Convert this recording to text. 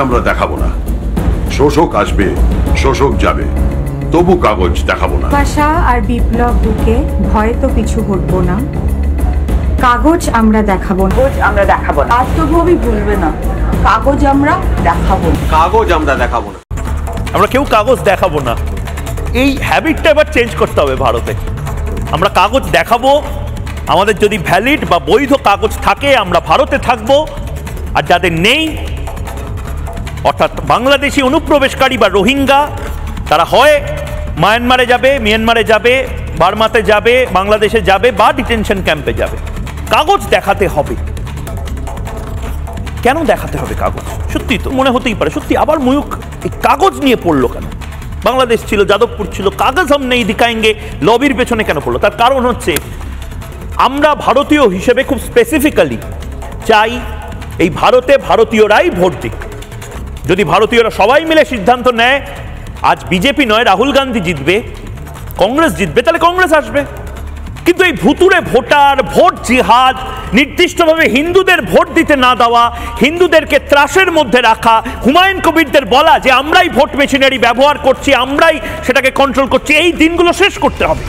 আমরা দেখাবো না। শোষক আসবে, শোষক যাবে, তবু কাগজ দেখাবো না। ভাষা আর বিপ্লব বুকে ভয় তো পিছু হটবো না, কাগজ আমরা দেখাবো না। কাগজ আমরা দেখাবো না। আত্মভূমি ভুলবে না, কাগজ আমরা দেখাবো না। কাগজ আমরা দেখাবো না। আমরা কেউ কাগজ দেখাবো না, এই হ্যাবিটটা এবার চেঞ্জ করতে হবে ভারতে। আমরা কাগজ দেখাবো, আমাদের যদি ভ্যালিড বা বৈধ কাগজ থাকে আমরা ভারতে থাকবো, আর যাদের নেই অর্থাৎ বাংলাদেশি অনুপ্রবেশকারী বা রোহিঙ্গা, তারা হয় মিয়ানমারে যাবে, বার্মাতে যাবে, বাংলাদেশে যাবে বা ডিটেনশন ক্যাম্পে যাবে। কাগজ দেখাতে হবে। কেন দেখাতে হবে কাগজ? সত্যি তো মনে হতেই পারে, সত্যি আবার ময়ূক এই কাগজ নিয়ে পড়লো কেন? বাংলাদেশ ছিল, যাদবপুর ছিল, কাগজ হাম নেই দিখায়েঙ্গে লবির পেছনে কেন পড়লো? তার কারণ হচ্ছে আমরা ভারতীয় হিসেবে খুব স্পেসিফিক্যালি চাই এই ভারতে ভারতীয়রাই ভোট দিক। যদি ভারতীয়রা সবাই মিলে সিদ্ধান্ত নেয় আজ বিজেপি নয় রাহুল গান্ধী জিতবে, কংগ্রেস জিতবে, তাহলে কংগ্রেস আসবে। কিন্তু এই ভুতুরে ভোটার, ভোট জিহাদ, নির্দিষ্টভাবে হিন্দুদের ভোট দিতে না দেওয়া, হিন্দুদেরকে ত্রাসের মধ্যে রাখা, হুমায়ুন কবিরদের বলা যে আমরাই ভোট মেশিনারি ব্যবহার করছি, আমরাই সেটাকে কন্ট্রোল করছি, এই দিনগুলো শেষ করতে হবে।